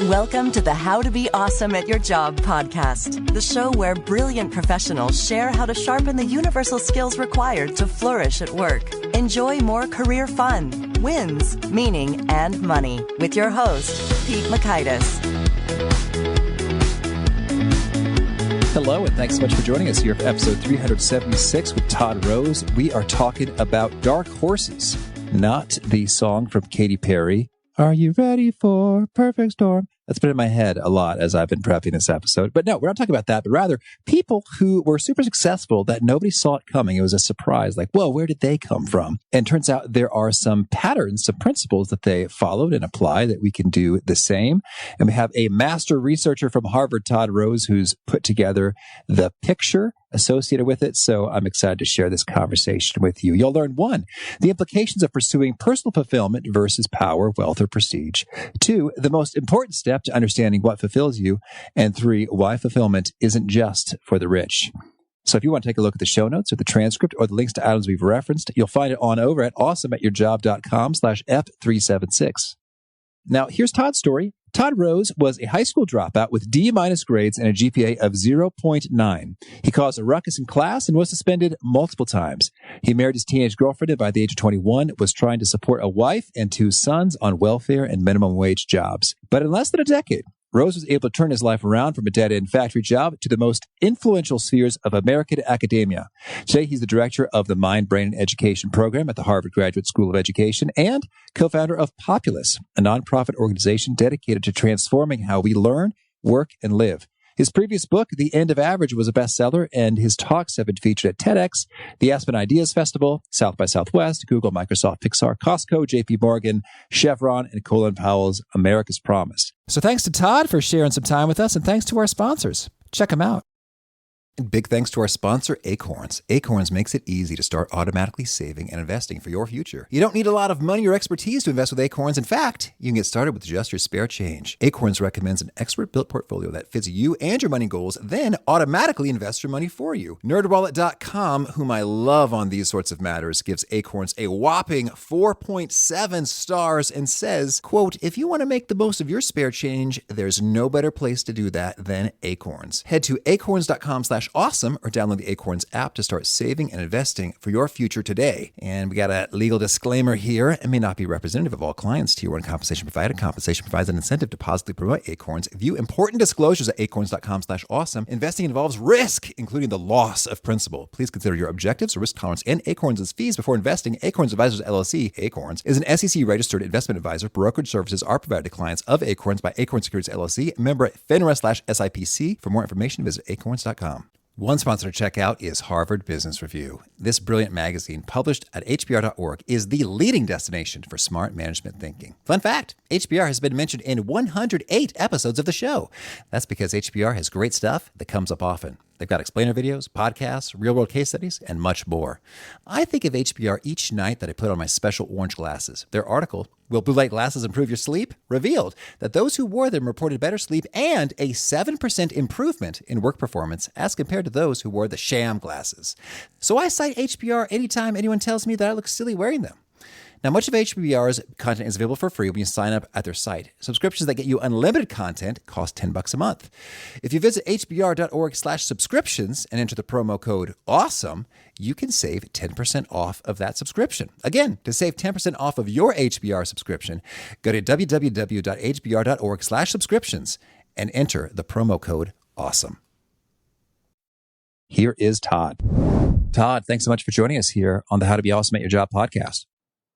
Welcome to the How to Be Awesome at Your Job podcast, the show where brilliant professionals share how to sharpen the universal skills required to flourish at work. Enjoy more career fun, wins, meaning, and money with your host, Pete Makaitis. Hello, and thanks so much for joining us here for episode 376 with Todd Rose. We are talking about Dark Horses, not the song from Katy Perry. Are you ready for perfect storm? That's been in my head a lot as I've been prepping this episode. But no, we're not talking about that, but rather people who were super successful that nobody saw it coming. It was a surprise, like, whoa, where did they come from? And turns out there are some patterns, some principles that they followed and applied that we can do the same. And we have a master researcher from Harvard, Todd Rose, who's put together the picture associated with it. So I'm excited to share this conversation with you. You'll learn 1, the implications of pursuing personal fulfillment versus power, wealth, or prestige. 2, the most important step to understanding what fulfills you. And 3, why fulfillment isn't just for the rich. So if you want to take a look at the show notes or the transcript or the links to items we've referenced, you'll find it on over at awesomeatyourjob.com/F376. Now, here's Todd's story. Todd Rose was a high school dropout with D-minus grades and a GPA of 0.9. He caused a ruckus in class and was suspended multiple times. He married his teenage girlfriend and by the age of 21 was trying to support a wife and 2 sons on welfare and minimum wage jobs. But in less than a decade, Rose was able to turn his life around from a dead-end factory job to the most influential spheres of American academia. Today, he's the director of the Mind, Brain, and Education program at the Harvard Graduate School of Education and co-founder of Populous, a nonprofit organization dedicated to transforming how we learn, work, and live. His previous book, The End of Average, was a bestseller, and his talks have been featured at TEDx, the Aspen Ideas Festival, South by Southwest, Google, Microsoft, Pixar, Costco, JP Morgan, Chevron, and Colin Powell's America's Promise. So thanks to Todd for sharing some time with us, and thanks to our sponsors. Check them out. And big thanks to our sponsor, Acorns. Acorns makes it easy to start automatically saving and investing for your future. You don't need a lot of money or expertise to invest with Acorns. In fact, you can get started with just your spare change. Acorns recommends an expert-built portfolio that fits you and your money goals, then automatically invests your money for you. NerdWallet.com, whom I love on these sorts of matters, gives Acorns a whopping 4.7 stars and says, quote, if you want to make the most of your spare change, there's no better place to do that than Acorns. Head to acorns.com/awesome or download the Acorns app to start saving and investing for your future today. And we got a legal disclaimer here. It may not be representative of all clients. Tier 1 compensation provided. Compensation provides an incentive to positively promote Acorns. View important disclosures at acorns.com/awesome. Investing involves risk, including the loss of principal. Please consider your objectives, risk tolerance, and Acorns' fees before investing. Acorns Advisors LLC, Acorns, is an SEC-registered investment advisor. Brokerage services are provided to clients of Acorns by Acorns Securities LLC, member FINRA/SIPC. For more information, visit acorns.com. One sponsor to check out is Harvard Business Review. This brilliant magazine, published at hbr.org, is the leading destination for smart management thinking. Fun fact, HBR has been mentioned in 108 episodes of the show. That's because HBR has great stuff that comes up often. They've got explainer videos, podcasts, real-world case studies, and much more. I think of HBR each night that I put on my special orange glasses. Their article, Will Blue Light Glasses Improve Your Sleep?, revealed that those who wore them reported better sleep and a 7% improvement in work performance as compared to those who wore the sham glasses. So I cite HBR anytime anyone tells me that I look silly wearing them. Now, much of HBR's content is available for free when you sign up at their site. Subscriptions that get you unlimited content cost $10 a month. If you visit hbr.org/subscriptions and enter the promo code AWESOME, you can save 10% off of that subscription. Again, to save 10% off of your HBR subscription, go to www.hbr.org/subscriptions and enter the promo code AWESOME. Here is Todd. Todd, thanks so much for joining us here on the How to Be Awesome at Your Job podcast.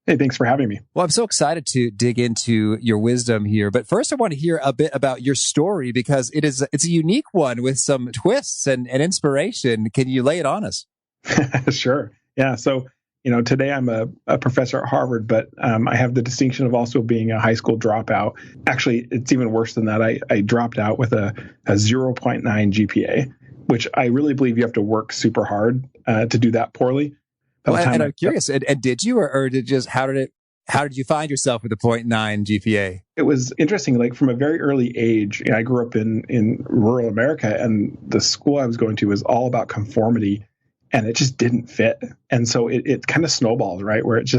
Hey, thanks for having me. Well, I'm so excited to dig into your wisdom here. But first, I want to hear a bit about your story because it's a unique one with some twists and inspiration. Can you lay it on us? Sure. Yeah. So, today I'm a professor at Harvard, but I have the distinction of also being a high school dropout. Actually, it's even worse than that. I dropped out with a 0.9 GPA, which I really believe you have to work super hard to do that poorly. Well, and I'm curious, and did you, or did just, how did you find yourself with a 0.9 GPA? It was interesting, like from a very early age. I grew up in rural America, and the school I was going to was all about conformity, and it just didn't fit. And so it kind of snowballs, right? Where it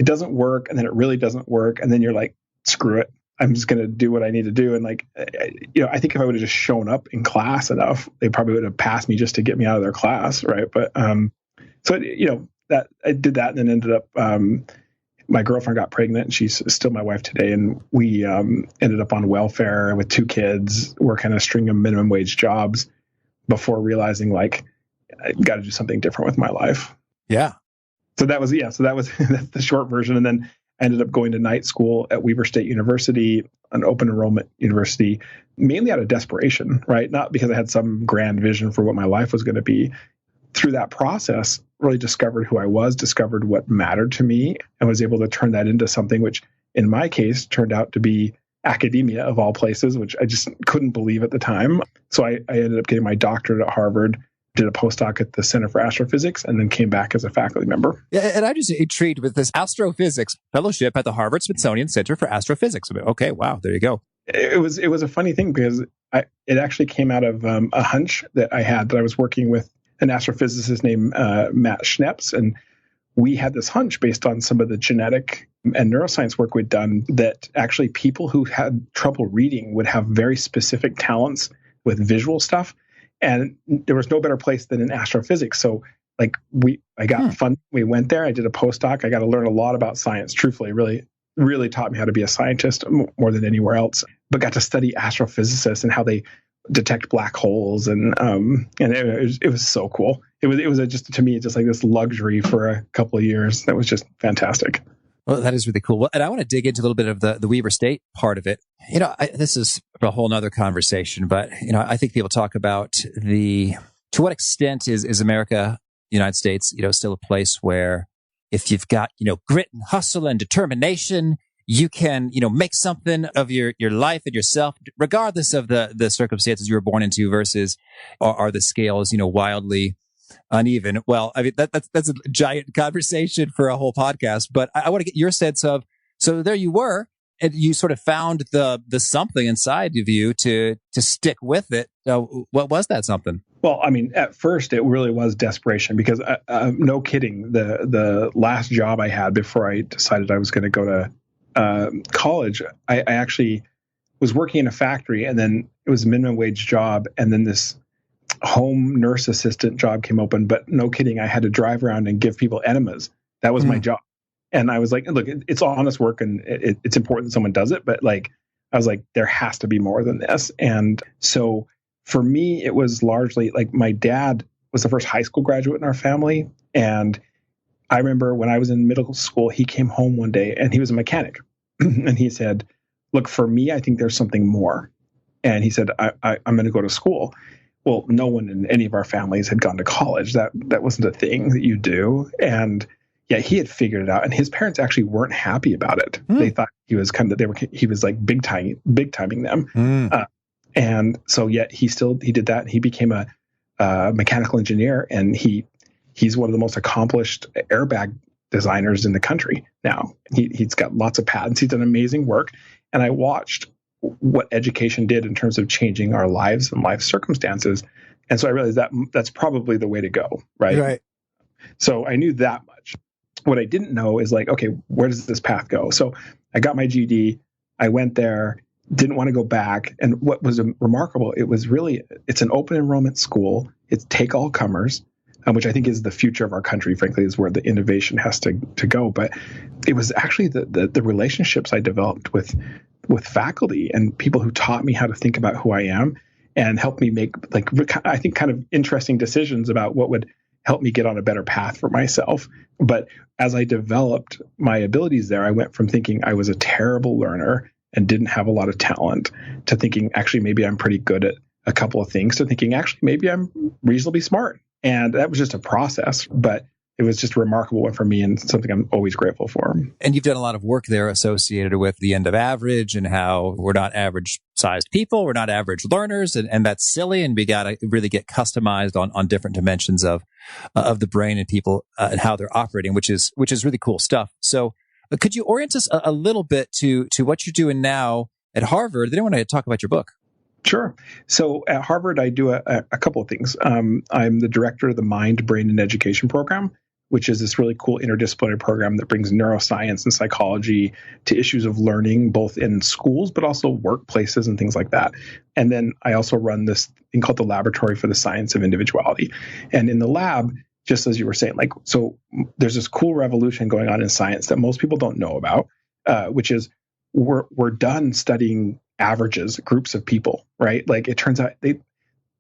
doesn't work, and then it really doesn't work, and then you're like, screw it. I'm just going to do what I need to do. And like, I think if I would have just shown up in class enough, they probably would have passed me just to get me out of their class. Right. But, that I did that and then ended up, my girlfriend got pregnant and she's still my wife today. And we, ended up on welfare with 2 kids, working a string of minimum wage jobs before realizing like, I got to do something different with my life. Yeah. So that was that's the short version. And then I ended up going to night school at Weber State University, an open enrollment university, mainly out of desperation, right? Not because I had some grand vision for what my life was going to be. Through that process, really discovered who I was, discovered what mattered to me, and was able to turn that into something which, in my case, turned out to be academia of all places, which I just couldn't believe at the time. So I ended up getting my doctorate at Harvard, did a postdoc at the Center for Astrophysics, and then came back as a faculty member. Yeah, and I'm just intrigued with this astrophysics fellowship at the Harvard-Smithsonian Center for Astrophysics. Okay, wow, there you go. It was a funny thing because it actually came out of a hunch that I had, that I was working with an astrophysicist named Matt Schneps, and we had this hunch based on some of the genetic and neuroscience work we'd done that actually people who had trouble reading would have very specific talents with visual stuff. And there was no better place than in astrophysics. So like I got fun. We went there. I did a postdoc. I got to learn a lot about science. Truthfully, really, really taught me how to be a scientist more than anywhere else. But got to study astrophysicists and how they detect black holes, and it was so cool. It was just, to me, just like this luxury for a couple of years. That was just fantastic. Well, that is really cool. Well, and I want to dig into a little bit of the Weber State part of it. This is a whole nother conversation, but, I think people talk about to what extent is America, United States, still a place where if you've got, grit and hustle and determination, you can, make something of your life and yourself, regardless of the circumstances you were born into, versus are the scales, wildly uneven. Well, I mean, that's a giant conversation for a whole podcast, but I want to get your sense of, so there you were, and you sort of found the something inside of you to stick with it. What was that something? Well, I mean, at first it really was desperation, because no kidding, the last job I had before I decided I was going to go to college, I actually was working in a factory, and then it was a minimum wage job, and then this home nurse assistant job came open. But no kidding, I had to drive around and give people enemas. That was my job. And I was like, look, it's honest work, and it's important that someone does it. But like, I was like, there has to be more than this. And so for me, it was largely like, my dad was the first high school graduate in our family. And I remember when I was in middle school, he came home one day and he was a mechanic. And he said, look, for me, I think there's something more. And he said, I'm going to go to school. Well, no one in any of our families had gone to college. That wasn't a thing that you do. And yeah, he had figured it out. And his parents actually weren't happy about it. They thought he was he was like big timing them. And so yet he did that. He became a mechanical engineer, and he's one of the most accomplished airbag designers in the country now. He's got lots of patents. He's done amazing work. And I watched what education did in terms of changing our lives and life circumstances. And so I realized that that's probably the way to go, right? Right. So I knew that much. What I didn't know is like, okay, where does this path go? So I got my GED. I went there, didn't want to go back. And what was remarkable, it's an open enrollment school. It's take all comers, which I think is the future of our country, frankly, is where the innovation has to go. But it was actually the relationships I developed with faculty and people who taught me how to think about who I am and helped me make, like, I think, kind of interesting decisions about what would help me get on a better path for myself. But as I developed my abilities there, I went from thinking I was a terrible learner and didn't have a lot of talent to thinking, actually, maybe I'm pretty good at a couple of things, to thinking, actually, maybe I'm reasonably smart. And that was just a process, but it was just a remarkable one for me and something I'm always grateful for. And you've done a lot of work there associated with the end of average and how we're not average sized people. We're not average learners. And that's silly. And we got to really get customized on different dimensions of the brain and people and how they're operating, which is really cool stuff. So could you orient us a little bit to what you're doing now at Harvard? Then I want to talk about your book. Sure. So at Harvard, I do a couple of things. I'm the director of the Mind, Brain, and Education program, which is this really cool interdisciplinary program that brings neuroscience and psychology to issues of learning, both in schools, but also workplaces and things like that. And then I also run this thing called the Laboratory for the Science of Individuality. And in the lab, just as you were saying, so there's this cool revolution going on in science that most people don't know about, which is we're done studying averages, groups of people, right? It turns out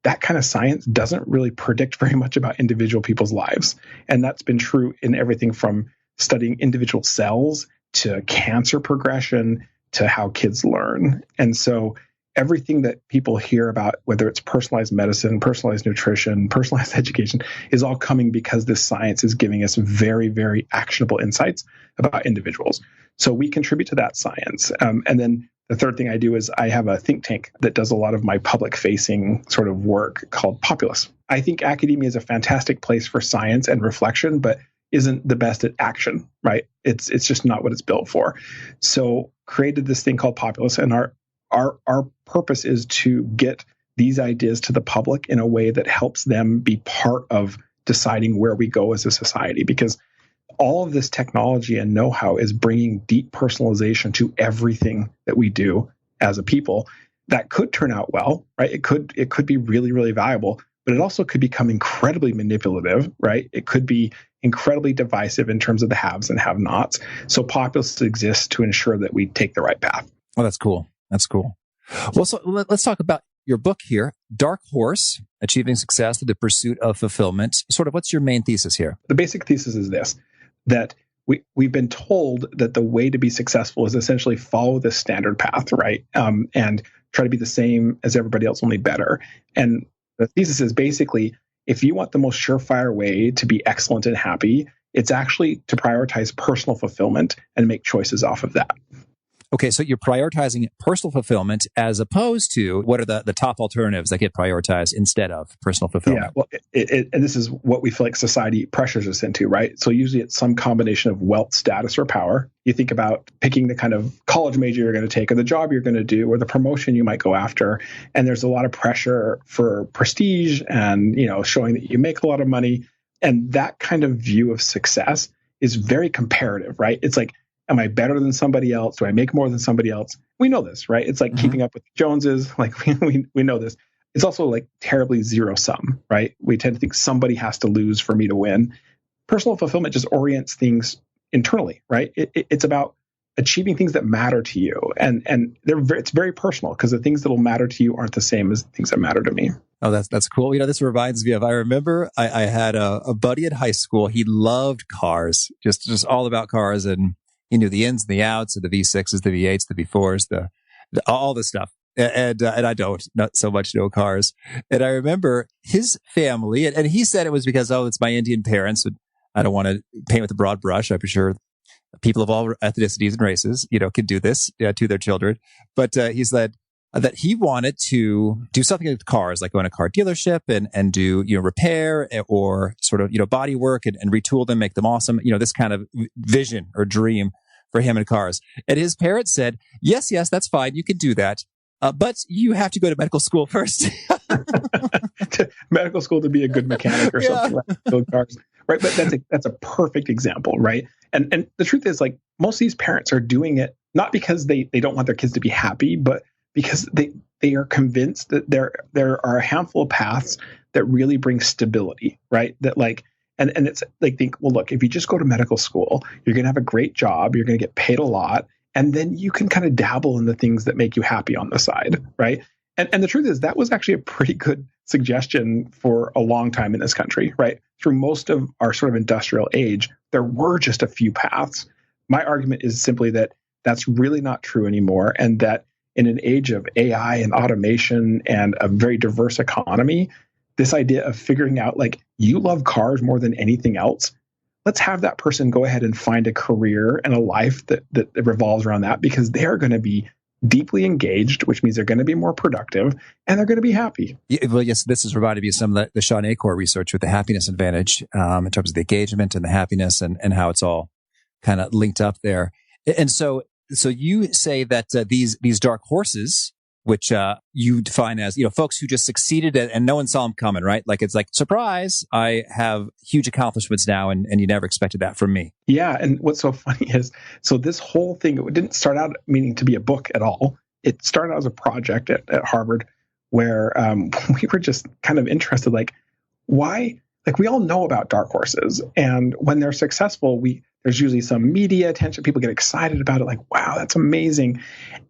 that kind of science doesn't really predict very much about individual people's lives. And that's been true in everything from studying individual cells to cancer progression to how kids learn. And so everything that people hear about, whether it's personalized medicine, personalized nutrition, personalized education, is all coming because this science is giving us very, very actionable insights about individuals. So we contribute to that science. And then the third thing I do is I have a think tank that does a lot of my public-facing sort of work called Populous. I think academia is a fantastic place for science and reflection, but isn't the best at action, right? It's just not what it's built for. So created this thing called Populous, and our purpose is to get these ideas to the public in a way that helps them be part of deciding where we go as a society, because all of this technology and know-how is bringing deep personalization to everything that we do as a people. That could turn out well, right? It could be really, really valuable, but it also could become incredibly manipulative, right? It could be incredibly divisive in terms of the haves and have-nots. So Populous exists to ensure that we take the right path. Oh, that's cool. That's cool. Well, so let's talk about your book here, Dark Horse, Achieving Success Through the Pursuit of Fulfillment. Sort of what's your main thesis here? The basic thesis is this, that we've been told that the way to be successful is essentially follow the standard path, right? And try to be the same as everybody else, only better. And the thesis is basically, if you want the most surefire way to be excellent and happy, it's actually to prioritize personal fulfillment and make choices off of that. Okay, so you're prioritizing personal fulfillment as opposed to what are the top alternatives that get prioritized instead of personal fulfillment? Yeah, well, and this is what we feel like society pressures us into, right? So usually it's some combination of wealth, status, or power. You think about picking the kind of college major you're going to take or the job you're going to do or the promotion you might go after. And there's a lot of pressure for prestige and, showing that you make a lot of money. And that kind of view of success is very comparative, right? It's like, am I better than somebody else? Do I make more than somebody else? We know this, right? It's like keeping up with the Joneses. Like we know this. It's also like terribly zero sum, right? We tend to think somebody has to lose for me to win. Personal fulfillment just orients things internally, right? It's about achieving things that matter to you. And it's very personal because the things that will matter to you aren't the same as the things that matter to me. Oh, that's cool. This reminds me of, I remember I had a buddy in high school. He loved cars, just all about cars. And he knew the ins and the outs of the V6s, the V8s, the V4s, the all the stuff. And I don't, not so much know cars. And I remember his family, and he said it was because, it's my Indian parents. And I don't want to paint with a broad brush. I'm sure people of all ethnicities and races, can do this to their children. But he said that he wanted to do something with cars, like go in a car dealership and do, repair or sort of, body work and retool them, make them awesome. This kind of vision or dream for him in cars. And his parents said, yes, that's fine. You can do that. But you have to go to medical school first. Medical school to be a good mechanic or something like build cars. Right. But that's a perfect example. Right. And the truth is, like, most of these parents are doing it not because they don't want their kids to be happy, but because they are convinced that there are a handful of paths that really bring stability, right? That and it's like, think, well, look, if you just go to medical school, you're going to have a great job, you're going to get paid a lot, and then you can kind of dabble in the things that make you happy on the side, right? And the truth is that was actually a pretty good suggestion for a long time in this country, right? Through most of our sort of industrial age, there were just a few paths. My argument is simply that that's really not true anymore, and that in an age of AI and automation and a very diverse economy, this idea of figuring out, like, you love cars more than anything else, let's have that person go ahead and find a career and a life that revolves around that, because they are going to be deeply engaged, which means they're going to be more productive and they're going to be happy. Yeah, well, yes, this has reminded me of some of the Sean Acor research with the happiness advantage in terms of the engagement and the happiness and how it's all kind of linked up there. And so you say that these dark horses which you define as, folks who just succeeded and no one saw them coming, right? Like, it's like, surprise, I have huge accomplishments now, and you never expected that from me. Yeah. And what's so funny is, so this whole thing, it didn't start out meaning to be a book at all. It started out as a project at Harvard where we were just kind of interested, like, why? Like, we all know about dark horses, and when they're successful, there's usually some media attention. People get excited about it, like, wow, that's amazing.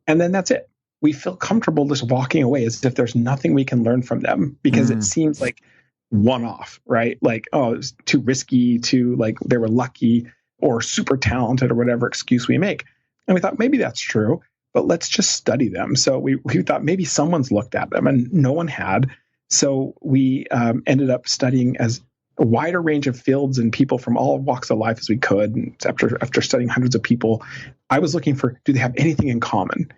And then that's it. We feel comfortable just walking away as if there's nothing we can learn from them, because it seems like one-off, right? Like, oh, it's too risky, like they were lucky or super talented or whatever excuse we make. And we thought maybe that's true, but let's just study them. So we thought maybe someone's looked at them, and no one had. So we ended up studying as a wider range of fields and people from all walks of life as we could. And after studying hundreds of people, I was looking for, do they have anything in common?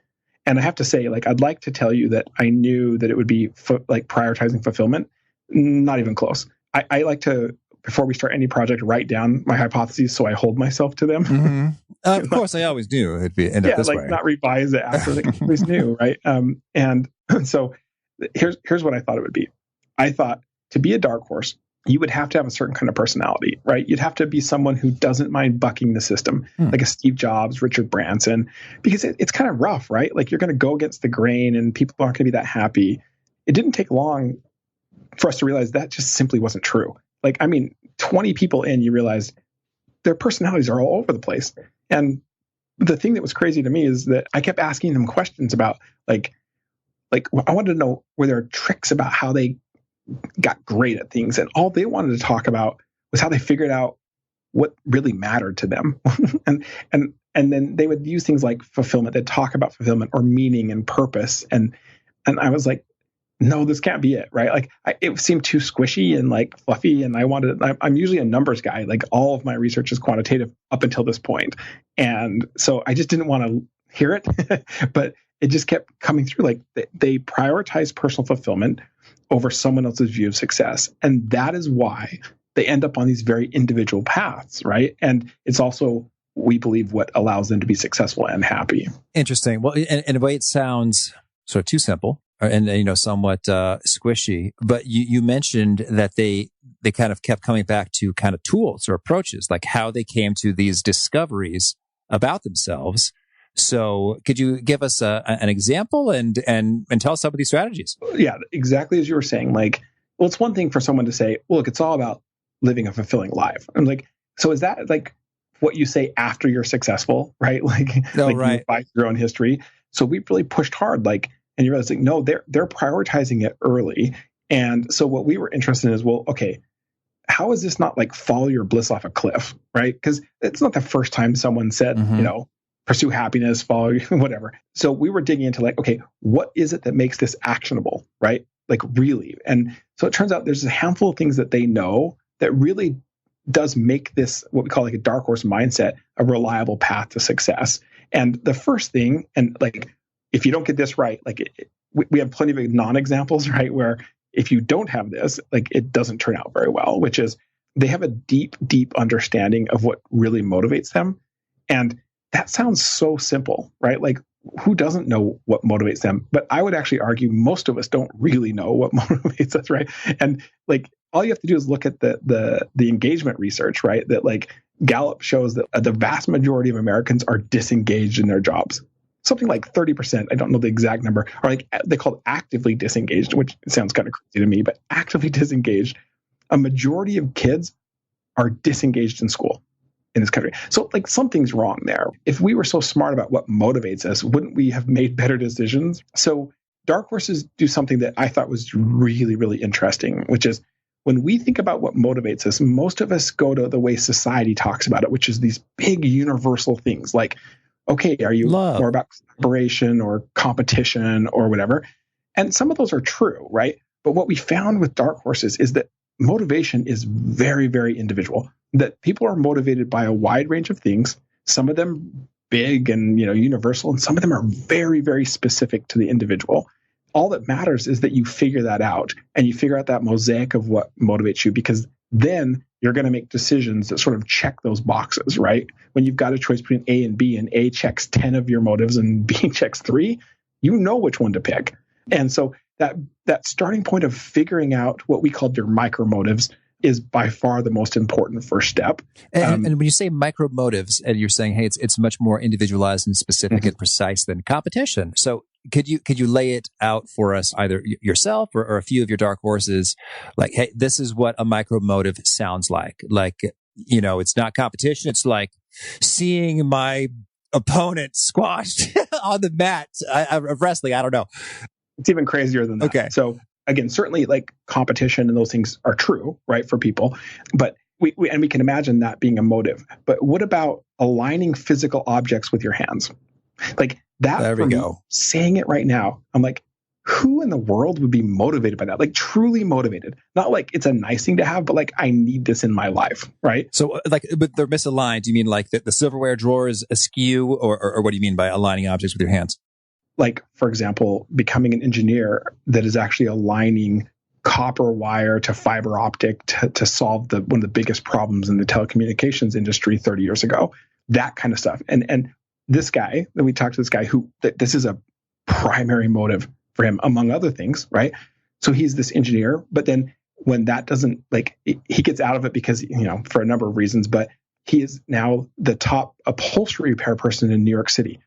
And I have to say, like, I'd like to tell you that I knew that it would be like prioritizing fulfillment. Not even close. I like to, before we start any project, write down my hypotheses so I hold myself to them. Mm-hmm. Of course, I always knew it'd end up this way. Not revise it after, like, I always knew, right? And so here's what I thought it would be. I thought, to be a dark horse, you would have to have a certain kind of personality, right? You'd have to be someone who doesn't mind bucking the system, like a Steve Jobs, Richard Branson, because it's kind of rough, right? Like, you're going to go against the grain and people aren't going to be that happy. It didn't take long for us to realize that just simply wasn't true. Like, I mean, 20 people in, you realize their personalities are all over the place. And the thing that was crazy to me is that I kept asking them questions about, like I wanted to know, were there tricks about how they got great at things? And all they wanted to talk about was how they figured out what really mattered to them. and then they would use things like fulfillment. They'd talk about fulfillment or meaning and purpose. And I was like, no, this can't be it, right? Like, it seemed too squishy and like fluffy. And I'm usually a numbers guy. Like, all of my research is quantitative up until this point. And so I just didn't want to hear it, but it just kept coming through. Like, they prioritize personal fulfillment over someone else's view of success. And that is why they end up on these very individual paths, right? And it's also, we believe, what allows them to be successful and happy. Interesting. Well, in a way, it sounds sort of too simple and somewhat squishy. But you mentioned that they kind of kept coming back to kind of tools or approaches, like how they came to these discoveries about themselves. So could you give us an example and tell us some of these strategies? Yeah, exactly as you were saying. Like, well, it's one thing for someone to say, well, look, it's all about living a fulfilling life. I'm like, so is that like what you say after you're successful, right? Like, right. You buy your own history. So we really pushed hard, like, and you realize, like, no, they're prioritizing it early. And so what we were interested in is, well, okay, how is this not like follow your bliss off a cliff, right? Because it's not the first time someone said, pursue happiness, follow whatever. So we were digging into, like, okay, what is it that makes this actionable, right? Like, really. And so it turns out there's a handful of things that they know that really does make this, what we call like a dark horse mindset, a reliable path to success. And the first thing, and like, if you don't get this right, like we have plenty of non-examples, right? Where if you don't have this, like, it doesn't turn out very well, which is they have a deep, deep understanding of what really motivates them. And that sounds so simple, right? Like, who doesn't know what motivates them? But I would actually argue most of us don't really know what motivates us, right? And like, all you have to do is look at the engagement research, right? That like Gallup shows that the vast majority of Americans are disengaged in their jobs. Something like 30%, I don't know the exact number, are like, they call it actively disengaged, which sounds kind of crazy to me, but actively disengaged. A majority of kids are disengaged in school in this country. So like, something's wrong there. If we were so smart about what motivates us, wouldn't we have made better decisions? So dark horses do something that I thought was really, really interesting, which is when we think about what motivates us, most of us go to the way society talks about it, which is these big universal things like, okay, are you love, more about collaboration or competition or whatever? And some of those are true, right? But what we found with dark horses is that motivation is very, very individual, that people are motivated by a wide range of things, some of them big and universal, and some of them are very, very specific to the individual. All that matters is that you figure that out and you figure out that mosaic of what motivates you, because then you're going to make decisions that sort of check those boxes, right? When you've got a choice between A and B and A checks 10 of your motives and B checks 3, You know which one to pick. And so that starting point of figuring out what we call your micro motives is by far the most important first step. And when you say micro motives, and you're saying, hey, it's much more individualized and specific and precise than competition. So could you lay it out for us, either yourself or a few of your dark horses? Like, hey, this is what a micro motive sounds like. Like, it's not competition. It's like seeing my opponent squashed on the mat of wrestling. I don't know. It's even crazier than that. Okay. So again, certainly like competition and those things are true, right, for people. But we can imagine that being a motive. But what about aligning physical objects with your hands? Like that, there we go. Saying it right now, I'm like, who in the world would be motivated by that? Like truly motivated. Not like it's a nice thing to have, but like I need this in my life, right? So but they're misaligned. Do you mean like the silverware drawer is askew, or what do you mean by aligning objects with your hands? Like, for example, becoming an engineer that is actually aligning copper wire to fiber optic to solve one of the biggest problems in the telecommunications industry 30 years ago, that kind of stuff. And this guy, we talked to this guy this is a primary motive for him, among other things, right? So he's this engineer, but then when that doesn't, he gets out of it because, for a number of reasons, but he is now the top upholstery repair person in New York City,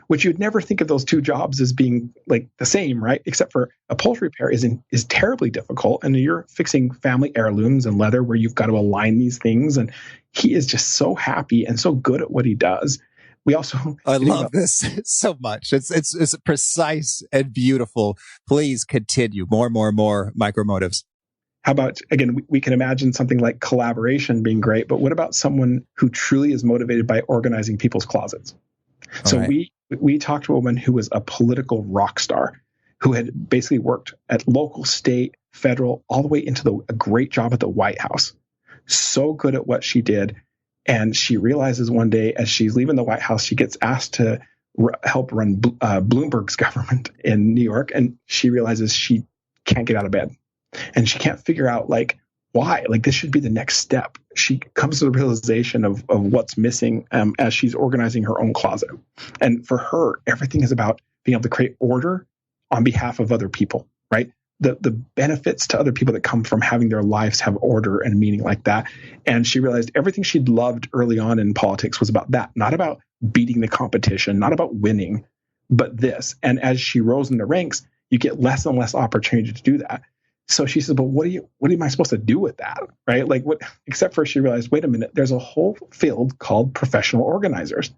which you'd never think of those two jobs as being like the same, right? Except for upholstery repair is terribly difficult. And you're fixing family heirlooms and leather where you've got to align these things. And he is just so happy and so good at what he does. I love this so much. It's precise and beautiful. Please continue. More micro motives. How about, again, we can imagine something like collaboration being great, but what about someone who truly is motivated by organizing people's closets? So we talked to a woman who was a political rock star who had basically worked at local, state, federal, all the way into a great job at the White House. So good at what she did. And she realizes one day as she's leaving the White House, she gets asked to help run Bloomberg's government in New York. And she realizes she can't get out of bed. And she can't figure out why. This should be the next step. She comes to the realization of what's missing as she's organizing her own closet. And for her, everything is about being able to create order on behalf of other people, right? The benefits to other people that come from having their lives have order and meaning like that. And she realized everything she'd loved early on in politics was about that, not about beating the competition, not about winning, but this. And as she rose in the ranks, you get less and less opportunity to do that. So she said, but what am I supposed to do with that? Right? Except for she realized, wait a minute, there's a whole field called professional organizers.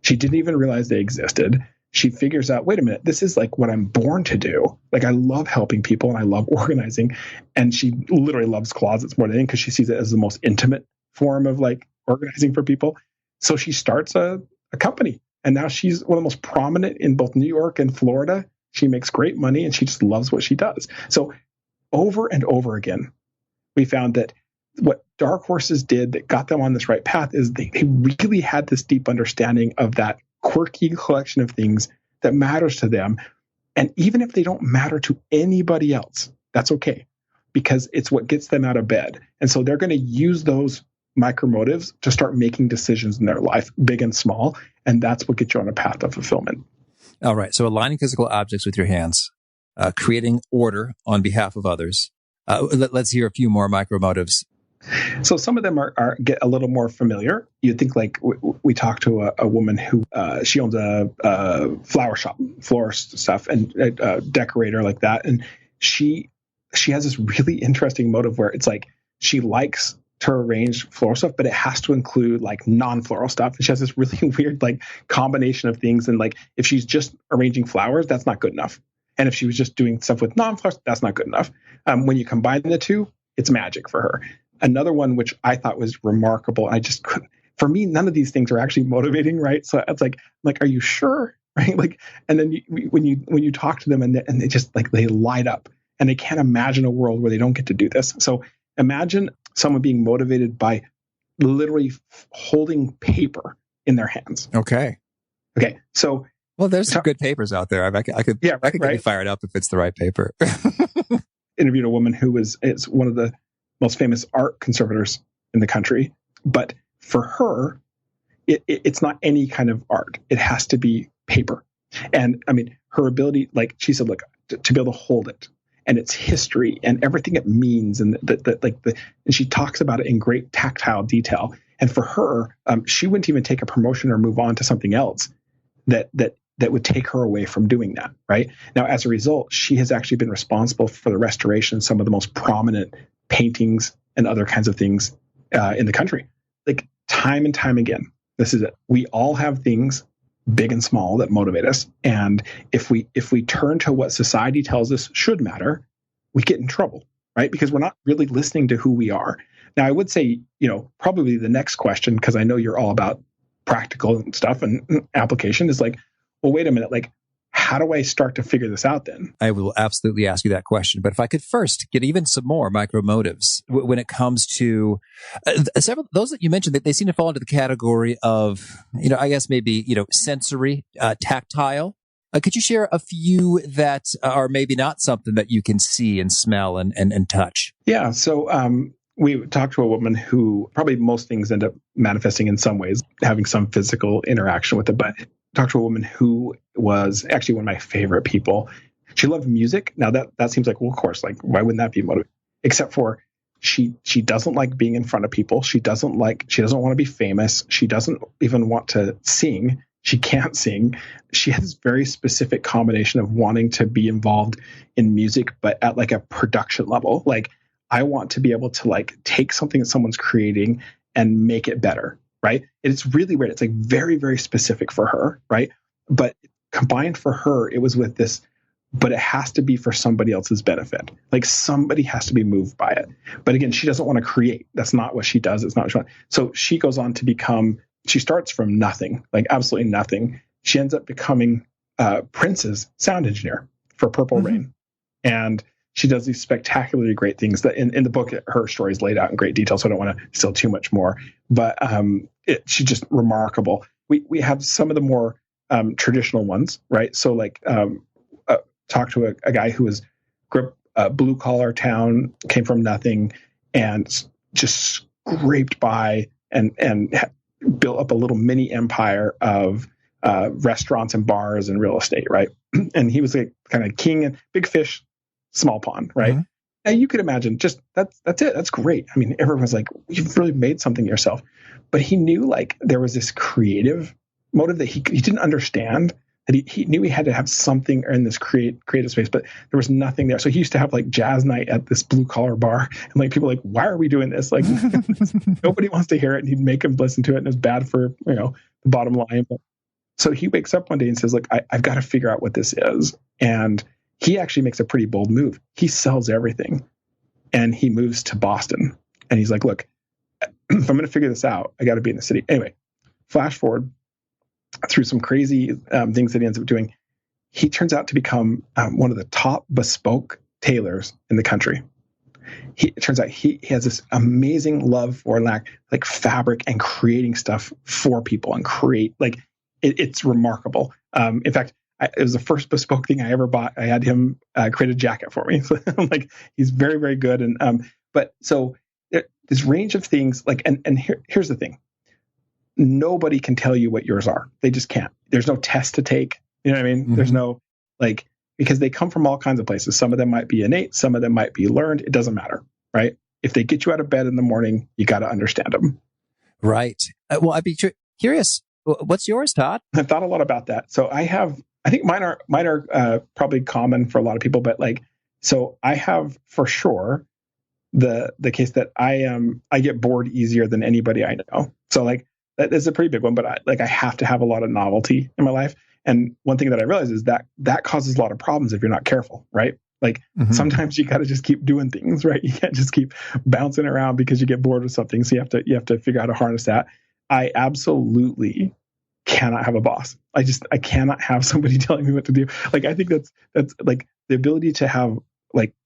She didn't even realize they existed. She figures out, wait a minute, this is what I'm born to do. I love helping people and I love organizing. And she literally loves closets more than anything because she sees it as the most intimate form of organizing for people. So she starts a company. And now she's one of the most prominent in both New York and Florida. She makes great money and she just loves what she does. So over and over again, we found that what dark horses did that got them on this right path is they really had this deep understanding of that quirky collection of things that matters to them. And even if they don't matter to anybody else, that's okay, because it's what gets them out of bed. And so they're going to use those micro motives to start making decisions in their life, big and small. And that's what gets you on a path of fulfillment. All right. So aligning physical objects with your hands, creating order on behalf of others. Let's hear a few more micro motives. So some of them are get a little more familiar. You'd think we talked to a woman who she owns a flower shop, florist stuff, and a decorator like that. And she has this really interesting motive where it's she likes to arrange floral stuff, but it has to include non-floral stuff. And she has this really weird combination of things. And if she's just arranging flowers, that's not good enough. And if she was just doing stuff with non-flowers, that's not good enough. When you combine the two, it's magic for her. Another one, which I thought was remarkable, I just couldn't, for me, none of these things are actually motivating, right? So it's are you sure? Right? And then when you talk to them and they just they light up and they can't imagine a world where they don't get to do this. So imagine someone being motivated by literally holding paper in their hands. Okay. So, well, there's some good papers out there. I could get you fired up if it's the right paper. Interviewed a woman who is one of the most famous art conservators in the country. But for her, it's not any kind of art. It has to be paper. And her ability, like she said, look, to be able to hold it and its history and everything it means, and and she talks about it in great tactile detail. And for her, she wouldn't even take a promotion or move on to something else that would take her away from doing that. Right now, as a result, she has actually been responsible for the restoration of some of the most prominent paintings and other kinds of things in the country. Like time and time again, this is it. We all have things, big and small, that motivate us. And if we turn to what society tells us should matter, we get in trouble, right? Because we're not really listening to who we are. Now, I would say, probably the next question, because I know you're all about practical stuff and application, is like, well, wait a minute, like, how do I start to figure this out then? I will absolutely ask you that question. But if I could first get even some more micro motives when it comes to several, those that you mentioned, that they seem to fall into the category of, I guess maybe, sensory, tactile. Could you share a few that are maybe not something that you can see and smell and touch? Yeah. So, we talked to a woman who probably most things end up manifesting in some ways, having some physical interaction with it. But talked to a woman who was actually one of my favorite people. She loved music. Now that seems like, well, of course, like why wouldn't that be motivating? Except for she doesn't like being in front of people. She doesn't want to be famous. She doesn't even want to sing. She can't sing. She has this very specific combination of wanting to be involved in music, but at like a production level. Like, I want to be able to like take something that someone's creating and make it better, right? And it's really weird. It's like very, very specific for her, right? But combined for her, it was with this, but it has to be for somebody else's benefit. Like somebody has to be moved by it. But again, she doesn't want to create. That's not what she does. It's not what she wants. So she goes on to she starts from nothing, like absolutely nothing. She ends up becoming Prince's sound engineer for Purple Rain. And she does these spectacularly great things that in the book, her story is laid out in great detail. So I don't want to steal too much more, but she's just remarkable. We have some of the more traditional ones, right? So like talk to a guy who grew up a blue collar town, came from nothing, and just scraped by and built up a little mini empire of restaurants and bars and real estate, right? And he was like kind of king and big fish, small pond, right? Mm-hmm. And you could imagine just that's it. That's great. I mean, everyone's like, you've really made something yourself. But he knew like there was this creative motive that he didn't understand, that he knew he had to have something in this creative space, but there was nothing there. So he used to have like jazz night at this blue collar bar, and like people were like, why are we doing this? Like nobody wants to hear it, and he'd make them listen to it, and it's bad for the bottom line. So he wakes up one day and says, like, I've got to figure out what this is. And he actually makes a pretty bold move. He sells everything and he moves to Boston. And he's like, look, if I'm going to figure this out, I got to be in the city. Anyway, flash forward through some crazy things that he ends up doing. He turns out to become one of the top bespoke tailors in the country. It turns out he has this amazing love for like fabric and creating stuff for people and create like it's remarkable. In fact, it was the first bespoke thing I ever bought. I had him create a jacket for me. So I'm like, he's very, very good. And but so this range of things like, and here's the thing: nobody can tell you what yours are. They just can't. There's no test to take. You know what I mean? Mm-hmm. There's no because they come from all kinds of places. Some of them might be innate. Some of them might be learned. It doesn't matter, right? If they get you out of bed in the morning, you got to understand them. Right. Well, I'd be curious. What's yours, Todd? I've thought a lot about that. So I think mine are probably common for a lot of people, but so I have for sure the case that I get bored easier than anybody I know. So that is a pretty big one, but I have to have a lot of novelty in my life. And one thing that I realize is that causes a lot of problems if you're not careful, right? Sometimes you got to just keep doing things, right? You can't just keep bouncing around because you get bored with something. So you have to figure out how to harness that. I absolutely cannot have a boss. I cannot have somebody telling me what to do. I think that's like the ability to have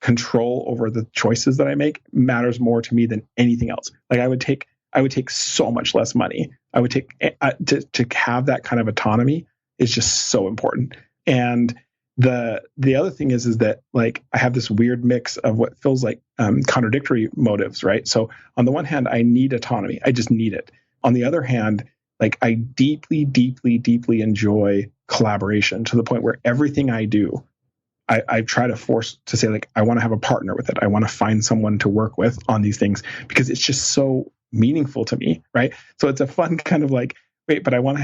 control over the choices that I make matters more to me than anything else. I would take so much less money. I would take to have that kind of autonomy is just so important. And the other thing is that I have this weird mix of what feels like contradictory motives, right? So on the one hand, I need autonomy. I just need it. On the other hand, Like I deeply, deeply, deeply enjoy collaboration to the point where everything I do, I try to force to say, like, I want to have a partner with it. I want to find someone to work with on these things because it's just so meaningful to me, right? So it's a fun kind of like, wait, but I want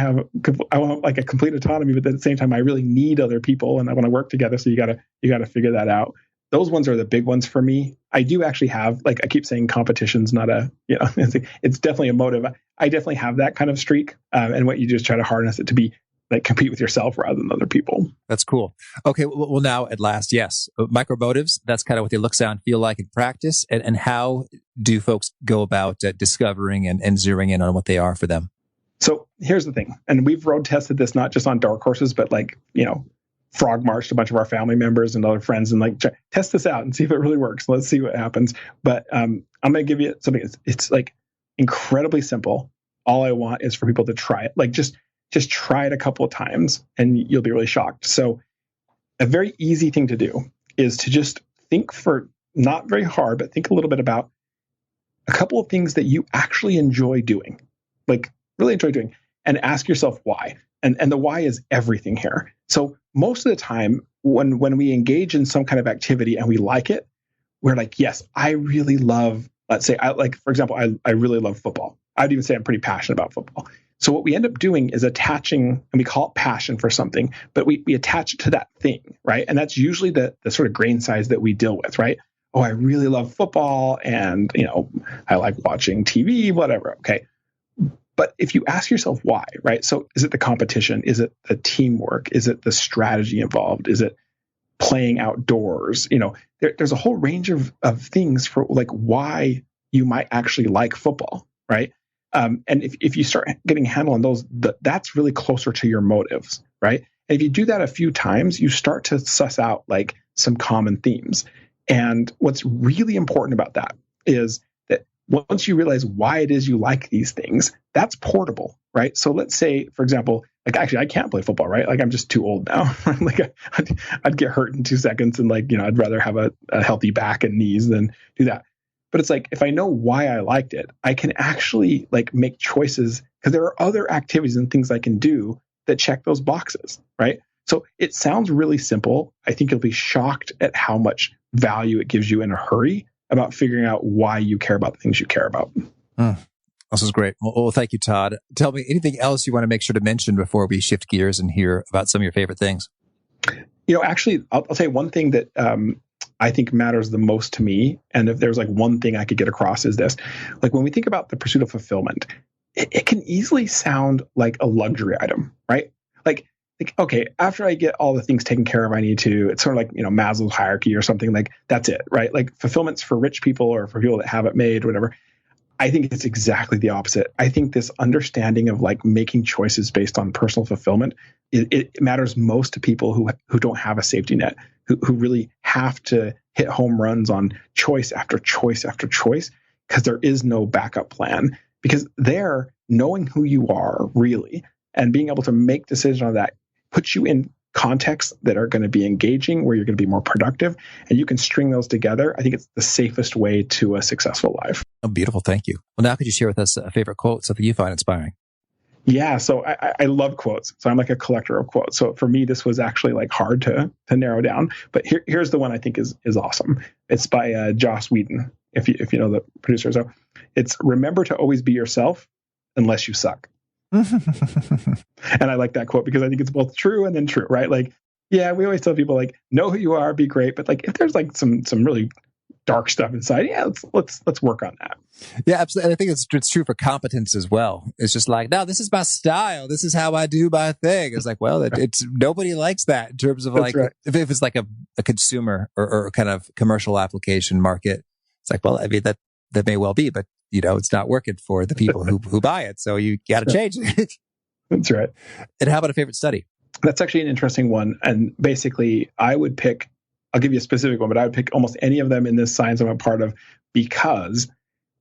like a complete autonomy, but at the same time, I really need other people and I want to work together. So you gotta figure that out. Those ones are the big ones for me. I do actually have, like, I keep saying competition's not it's definitely a motive. I definitely have that kind of streak. And what you just try to harness it to be like compete with yourself rather than other people. That's cool. Okay. Well, now at last, yes. Micro motives. That's kind of what they look, sound, feel like in practice. And how do folks go about discovering and zeroing in on what they are for them? So here's the thing. And we've road tested this, not just on dark horses, but like, frog marched a bunch of our family members and other friends and like test this out and see if it really works. Let's see what happens. But I'm going to give you something. It's like incredibly simple. All I want is for people to try it. Like just try it a couple of times and you'll be really shocked. So a very easy thing to do is to just think, for not very hard, but think a little bit about a couple of things that you actually enjoy doing, like really enjoy doing, and ask yourself why. And the why is everything here. So most of the time when we engage in some kind of activity and we like it, we're like, yes, I really love, let's say, for example, I really love football. I'd even say I'm pretty passionate about football. So what we end up doing is attaching, and we call it passion for something, but we attach it to that thing, right? And that's usually the sort of grain size that we deal with, right? Oh, I really love football and, I like watching TV, whatever. Okay. But if you ask yourself why, right? So is it the competition? Is it the teamwork? Is it the strategy involved? Is it playing outdoors? There's a whole range of things for like why you might actually like football, right? And if you start getting a handle on those, that's really closer to your motives, right? And if you do that a few times, you start to suss out like some common themes. And what's really important about that is that once you realize why it is you like these things, that's portable, right? So let's say, for example, like actually I can't play football, right? Like I'm just too old now. Like I'd get hurt in 2 seconds and I'd rather have a healthy back and knees than do that. But it's like, if I know why I liked it, I can actually like make choices because there are other activities and things I can do that check those boxes, right? So it sounds really simple. I think you'll be shocked at how much value it gives you in a hurry about figuring out why you care about the things you care about. This is great. Well, thank you, Todd. Tell me anything else you want to make sure to mention before we shift gears and hear about some of your favorite things. Actually, I'll say one thing that I think matters the most to me. And if there's like one thing I could get across is this, like when we think about the pursuit of fulfillment, it can easily sound like a luxury item, right? Like, okay, after I get all the things taken care of, I need to, it's sort of like, Maslow's hierarchy or something, like that's it, right? Like fulfillment's for rich people or for people that have it made or whatever. I think it's exactly the opposite. I think this understanding of like making choices based on personal fulfillment, it matters most to people who don't have a safety net, who really have to hit home runs on choice after choice after choice, because there is no backup plan. Because there, knowing who you are really and being able to make decisions on that puts you in contexts that are going to be engaging, where you're going to be more productive, and you can string those together. I think it's the safest way to a successful life. Oh, beautiful. Thank you. Well, now could you share with us a favorite quote, something you find inspiring? Yeah. So I love quotes. So I'm like a collector of quotes. So for me, this was actually like hard to narrow down, but here's the one I think is awesome. It's by Joss Whedon, if you know the producer. So it's, remember to always be yourself unless you suck. And I like that quote because I think it's both true and then true, right? Like, yeah, we always tell people like, know who you are, be great. But like, if there's like some really dark stuff inside, yeah, let's work on that. Yeah, absolutely. And I think it's true for competence as well. It's just like, no, this is my style. This is how I do my thing. It's like, well, it's nobody likes that in terms of like, right. if it's like a consumer or kind of commercial application market, it's like, well, I mean, that may well be, but it's not working for the people who buy it. So you got to change it. That's right. And how about a favorite study? That's actually an interesting one. And basically, I'll give you a specific one, but I would pick almost any of them in this science I'm a part of, because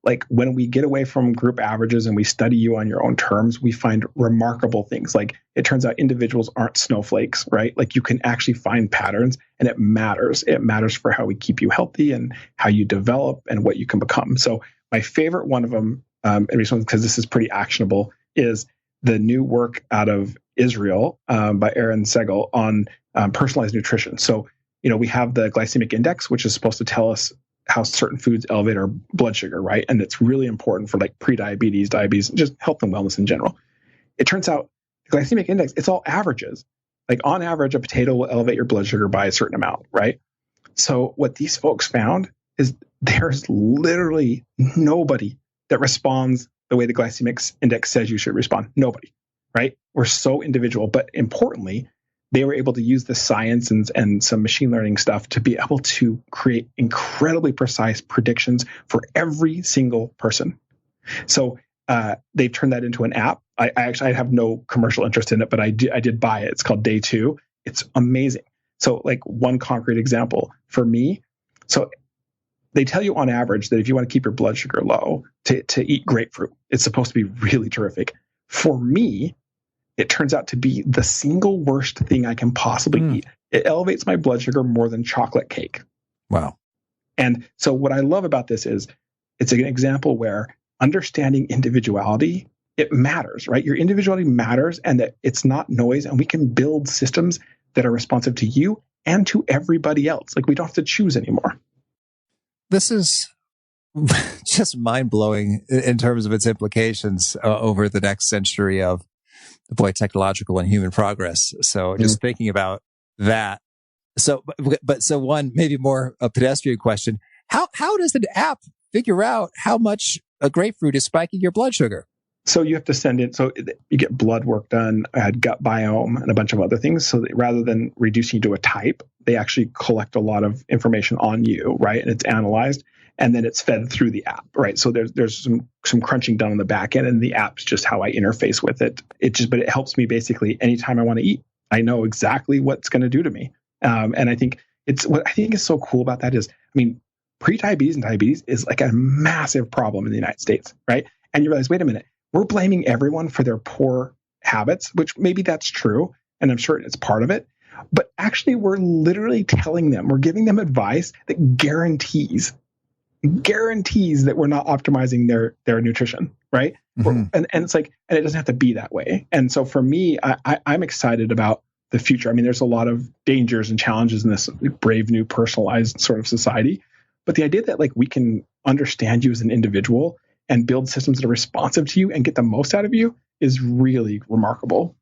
like when we get away from group averages and we study you on your own terms, we find remarkable things. Like it turns out individuals aren't snowflakes, right? Like you can actually find patterns, and it matters. It matters for how we keep you healthy and how you develop and what you can become. So my favorite one of them, because this is pretty actionable, is the new work out of Israel by Aaron Segel on personalized nutrition. So, we have the glycemic index, which is supposed to tell us how certain foods elevate our blood sugar, right? And it's really important for like pre-diabetes, diabetes, just health and wellness in general. It turns out the glycemic index, it's all averages. Like on average, a potato will elevate your blood sugar by a certain amount, right? So what these folks found is there's literally nobody that responds the way the glycemic index says you should respond. Nobody, right? We're so individual. But importantly, they were able to use the science and some machine learning stuff to be able to create incredibly precise predictions for every single person. So they've turned that into an app. I actually have no commercial interest in it, but I did buy it. It's called Day 2. It's amazing. So like one concrete example for me. So they tell you on average that if you want to keep your blood sugar low, to eat grapefruit. It's supposed to be really terrific. For me, it turns out to be the single worst thing I can possibly eat. It elevates my blood sugar more than chocolate cake. Wow. And so what I love about this is it's an example where understanding individuality, it matters, right? Your individuality matters, and that it's not noise, and we can build systems that are responsive to you and to everybody else. Like we don't have to choose anymore. This is just mind-blowing in terms of its implications over the next century of technological and human progress. So just thinking about that. So one maybe more a pedestrian question. How does an app figure out how much a grapefruit is spiking your blood sugar? So you have to send in, so you get blood work done, gut biome, and a bunch of other things. So that rather than reducing you to a type, they actually collect a lot of information on you, right? And it's analyzed, and then it's fed through the app, right? So there's some crunching done on the back end, and the app's just how I interface with it. But it helps me basically anytime I want to eat. I know exactly what's going to do to me. And I think what I think is so cool about that is, pre-diabetes and diabetes is like a massive problem in the United States, right? And you realize, wait a minute, we're blaming everyone for their poor habits, which maybe that's true, and I'm sure it's part of it. But actually, we're literally telling them, we're giving them advice that guarantees that we're not optimizing their nutrition, right? Mm-hmm. And it's like, and it doesn't have to be that way. And so for me, I'm excited about the future. There's a lot of dangers and challenges in this brave new personalized sort of society. But the idea that like we can understand you as an individual and build systems that are responsive to you and get the most out of you is really remarkable.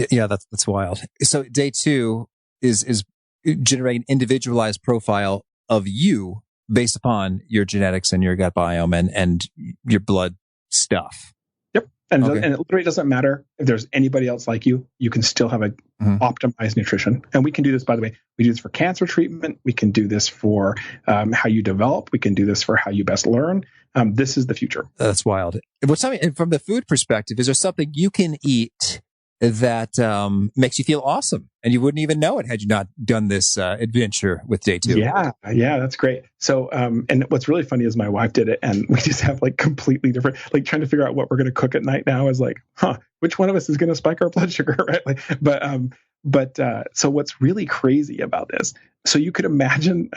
Yeah, that's wild. So Day 2 is generating an individualized profile of you based upon your genetics and your gut biome and your blood stuff. Yep. And it literally doesn't matter if there's anybody else like you, you can still have a optimized nutrition. And we can do this, by the way, we do this for cancer treatment. We can do this for how you develop. We can do this for how you best learn. This is the future. That's wild. And from the food perspective, is there something you can eat that makes you feel awesome and you wouldn't even know it had you not done this adventure with Day 2? Yeah, that's great. So, and what's really funny is my wife did it, and we just have like completely different, like trying to figure out what we're going to cook at night now is like, which one of us is going to spike our blood sugar, right? So what's really crazy about this? So you could imagine,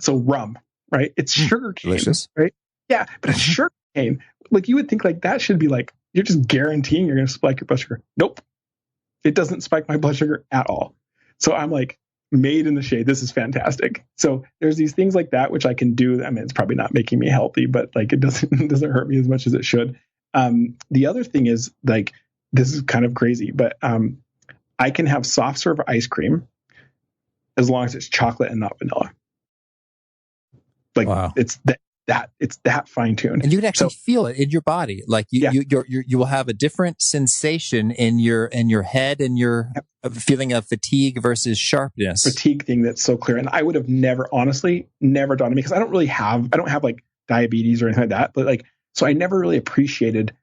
so rum, right? It's sugar cane, delicious, right? Yeah, but it's sugar cane. Like you would think like that should be like, you're just guaranteeing you're going to spike your blood sugar. Nope. It doesn't spike my blood sugar at all. So I'm like made in the shade. This is fantastic. So there's these things like that, which I can do. It's probably not making me healthy, but like it doesn't hurt me as much as it should. The other thing is like, this is kind of crazy, but I can have soft serve ice cream as long as it's chocolate and not vanilla. Like wow. It's that fine tuned, and you can actually feel it in your body. Like you will have a different sensation in your head and your feeling of fatigue versus sharpness. Fatigue thing that's so clear, and I would have never dawned on me because I don't have like diabetes or anything like that. But like, so I never really appreciated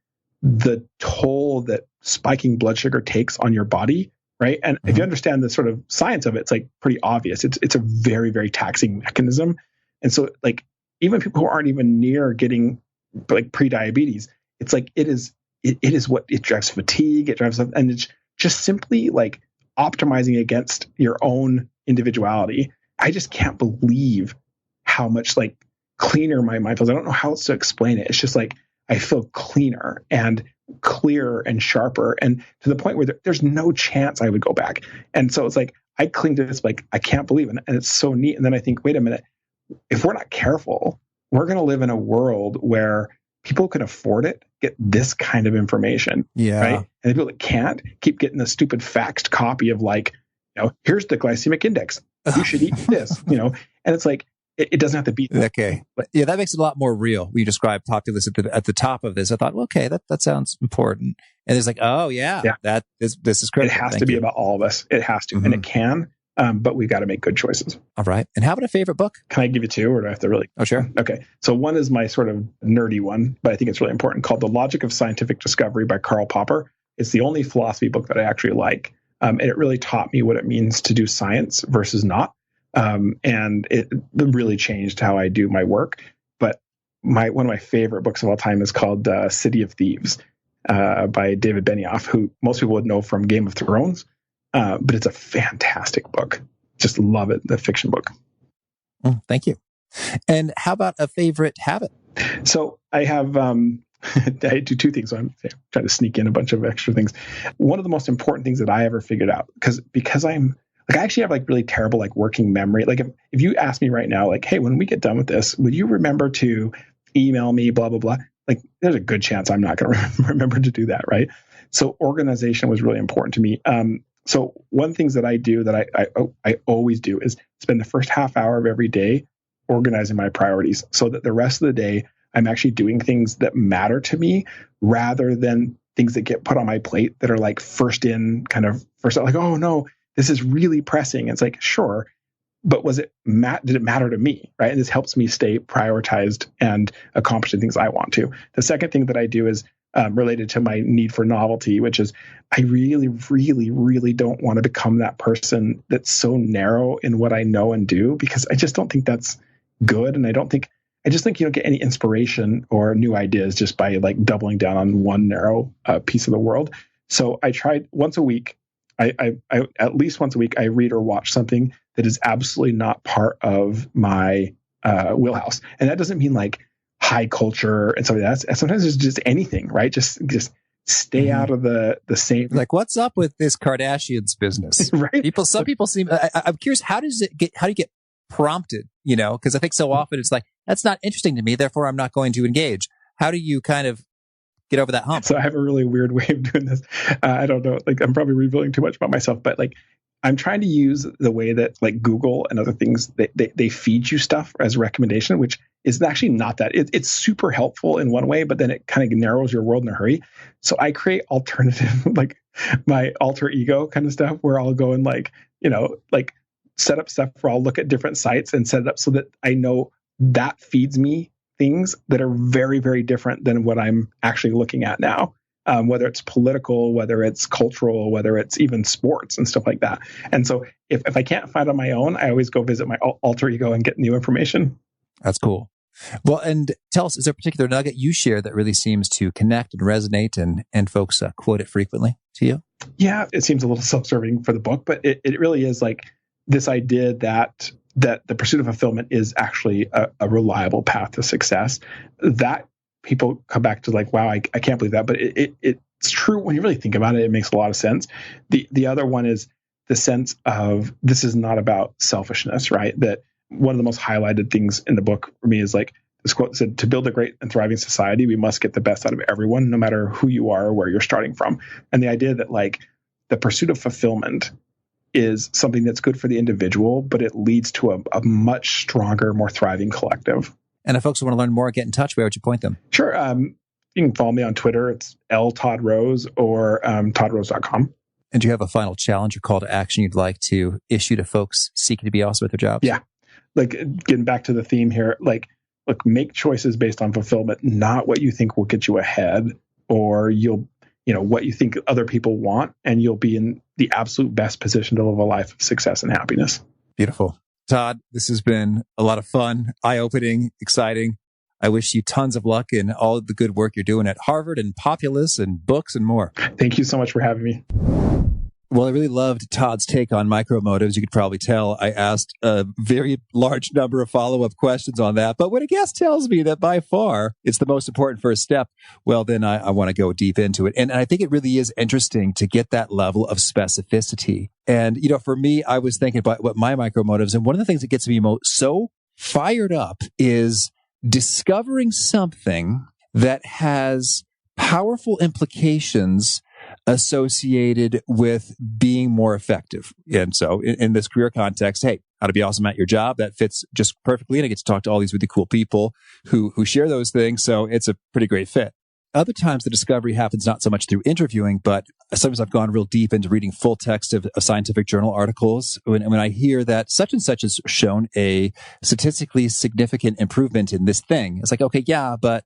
the toll that spiking blood sugar takes on your body, right? And if you understand the sort of science of it, it's like pretty obvious. It's a very, very taxing mechanism, and so like. Even people who aren't even near getting like pre-diabetes, it's like it is what it drives fatigue, it drives up, and it's just simply like optimizing against your own individuality. I just can't believe how much like cleaner my mind feels. I don't know how else to explain it. It's just like I feel cleaner, and clearer and sharper, and to the point where there's no chance I would go back. And so it's like, I cling to this, like, I can't believe it. And it's so neat. And then I think, wait a minute, if we're not careful, we're going to live in a world where people can afford it, get this kind of information. Yeah. Right. And the people that can't keep getting the stupid faxed copy of like, here's the glycemic index. You should eat this, and it's like, it doesn't have to be. Okay. But yeah, that makes it a lot more real. We described populace at the top of this. I thought, well, okay, that sounds important. And it's like, oh yeah. This is critical. It has to be about all of us. It has to, and it can. But we've got to make good choices. All right. And how about a favorite book? Can I give you two, or do I have to really? Oh, sure. Okay. So one is my sort of nerdy one, but I think it's really important, called The Logic of Scientific Discovery by Karl Popper. It's the only philosophy book that I actually like. And it really taught me what it means to do science versus not. And it really changed how I do my work. But one of my favorite books of all time is called City of Thieves by David Benioff, who most people would know from Game of Thrones. But it's a fantastic book. Just love it, the fiction book. Thank you. And how about a favorite habit? So I have, I do two things. So I'm trying to sneak in a bunch of extra things. One of the most important things that I ever figured out, because I'm like, I actually have like really terrible like working memory. Like if you ask me right now, like, hey, when we get done with this, would you remember to email me, blah, blah, blah? Like there's a good chance I'm not going to remember to do that, right? So organization was really important to me. So one of the things that I do that I always do is spend the first half hour of every day organizing my priorities, so that the rest of the day I'm actually doing things that matter to me rather than things that get put on my plate that are like first out, like, oh no, this is really pressing. It's like, sure, but did it matter to me, right? And this helps me stay prioritized and accomplishing things I want to. The second thing that I do is related to my need for novelty, which is I really, really, really don't want to become that person that's so narrow in what I know and do, because I just don't think that's good. And I just think you don't get any inspiration or new ideas just by like doubling down on one narrow piece of the world. So I tried once a week. I at least once a week, I read or watch something that is absolutely not part of my wheelhouse. And that doesn't mean like high culture and something like that. Sometimes it's just anything, right? Just stay out of the same. Like, what's up with this Kardashians business? Right? Some people seem. I'm curious. How do you get prompted? Because I think so often it's like, that's not interesting to me, therefore I'm not going to engage. How do you kind of get over that hump? So I have a really weird way of doing this. I don't know. Like, I'm probably revealing too much about myself, but like, I'm trying to use the way that like Google and other things, they feed you stuff as a recommendation, which is actually not that. It's super helpful in one way, but then it kind of narrows your world in a hurry. So I create alternative, like my alter ego kind of stuff, where I'll go and like set up stuff where I'll look at different sites and set it up so that I know that feeds me things that are very, very different than what I'm actually looking at now. Whether it's political, whether it's cultural, whether it's even sports and stuff like that. And so if I can't find on my own, I always go visit my alter ego and get new information. That's cool. Well, and tell us, is there a particular nugget you share that really seems to connect and resonate and folks quote it frequently to you? Yeah, it seems a little self-serving for the book, but it really is like this idea that the pursuit of fulfillment is actually a reliable path to success. That people come back to like, wow, I can't believe that. But it's true when you really think about it. It makes a lot of sense. The other one is the sense of this is not about selfishness, right? That one of the most highlighted things in the book for me is like this quote said, to build a great and thriving society, we must get the best out of everyone, no matter who you are or where you're starting from. And the idea that like the pursuit of fulfillment is something that's good for the individual, but it leads to a much stronger, more thriving collective. And if folks want to learn more, get in touch, where would you point them? Sure. You can follow me on Twitter. It's LToddRose or toddrose.com. And do you have a final challenge or call to action you'd like to issue to folks seeking to be awesome at their jobs? Yeah. Like getting back to the theme here, like, look, make choices based on fulfillment, not what you think will get you ahead or what you think other people want, and you'll be in the absolute best position to live a life of success and happiness. Beautiful. Todd, this has been a lot of fun, eye-opening, exciting. I wish you tons of luck in all of the good work you're doing at Harvard and Populous and books and more. Thank you so much for having me. Well, I really loved Todd's take on micromotives. You could probably tell I asked a very large number of follow-up questions on that. But when a guest tells me that by far it's the most important first step, well, then I want to go deep into it. And I think it really is interesting to get that level of specificity. And, for me, I was thinking about what my micromotives, and one of the things that gets me so fired up is discovering something that has powerful implications associated with being more effective. And so in this career context, hey, how to be awesome at your job, that fits just perfectly. And I get to talk to all these really cool people who share those things. So it's a pretty great fit. Other times the discovery happens not so much through interviewing, but sometimes I've gone real deep into reading full text of scientific journal articles. When I hear that such and such has shown a statistically significant improvement in this thing, it's like, okay, yeah, but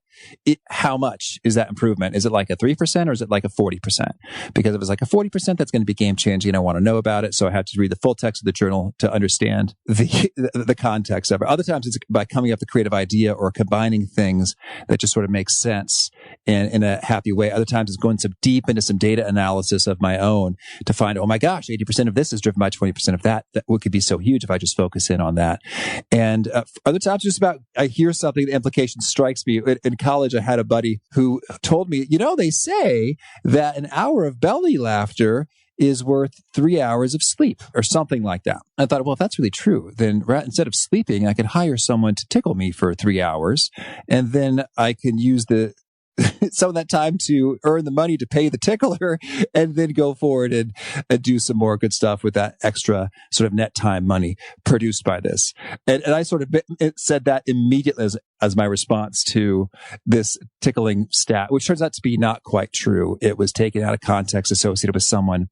how much is that improvement? Is it like a 3% or is it like a 40%? Because if it's like a 40%, that's going to be game changing and I want to know about it. So I have to read the full text of the journal to understand the context of it. Other times it's by coming up with a creative idea or combining things that just sort of makes sense in a happy way. Other times it's going deep into some data analysis of my own to find, oh my gosh, 80% of this is driven by 20% of that. That could be so huge if I just focus in on that. And other times just about, I hear something, the implication strikes me. In college, I had a buddy who told me, they say that an hour of belly laughter is worth 3 hours of sleep or something like that. I thought, well, if that's really true, then instead of sleeping, I could hire someone to tickle me for 3 hours. And then I can use some of that time to earn the money to pay the tickler and then go forward and do some more good stuff with that extra sort of net time money produced by this. And I sort of said that immediately as my response to this tickling stat, which turns out to be not quite true. It was taken out of context associated with someone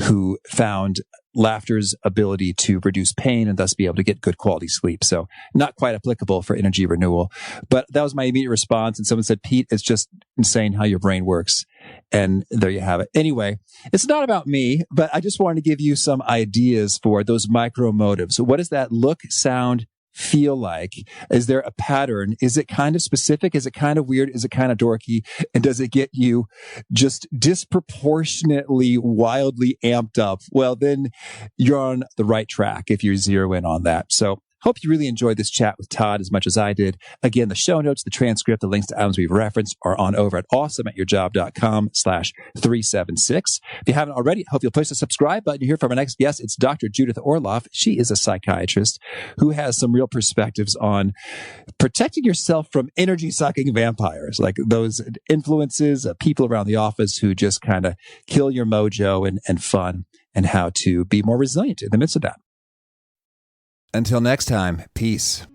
who found laughter's ability to reduce pain and thus be able to get good quality sleep. So not quite applicable for energy renewal. But that was my immediate response. And someone said, Pete, it's just insane how your brain works. And there you have it. Anyway, it's not about me, but I just wanted to give you some ideas for those micro motives. So what does that look, sound, feel like? Is there a pattern? Is it kind of specific? Is it kind of weird? Is it kind of dorky? And does it get you just disproportionately, wildly amped up? Well, then you're on the right track if you zero in on that. So hope you really enjoyed this chat with Todd as much as I did. Again, the show notes, the transcript, the links to items we've referenced are on over at awesomeatyourjob.com/376. If you haven't already, I hope you'll push the subscribe button. You hear from our next guest. It's Dr. Judith Orloff. She is a psychiatrist who has some real perspectives on protecting yourself from energy-sucking vampires, like those influences, people around the office who just kind of kill your mojo and fun, and how to be more resilient in the midst of that. Until next time, peace.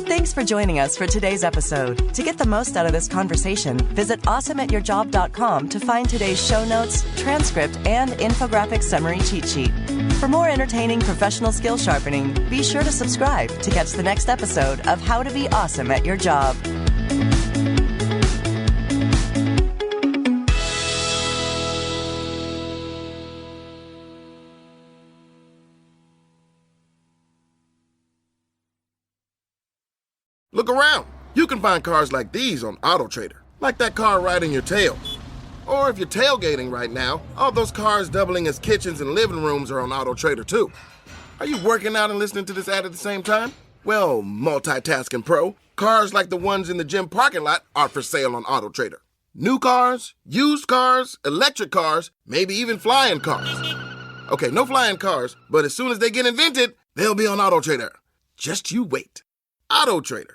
Thanks for joining us for today's episode. To get the most out of this conversation, visit awesomeatyourjob.com to find today's show notes, transcript, and infographic summary cheat sheet. For more entertaining professional skill sharpening, be sure to subscribe to catch the next episode of How to Be Awesome at Your Job. Look around. You can find cars like these on AutoTrader, like that car riding your tail. Or if you're tailgating right now, all those cars doubling as kitchens and living rooms are on AutoTrader too. Are you working out and listening to this ad at the same time? Well, multitasking pro, cars like the ones in the gym parking lot are for sale on AutoTrader. New cars, used cars, electric cars, maybe even flying cars. Okay, no flying cars, but as soon as they get invented, they'll be on AutoTrader. Just you wait. AutoTrader.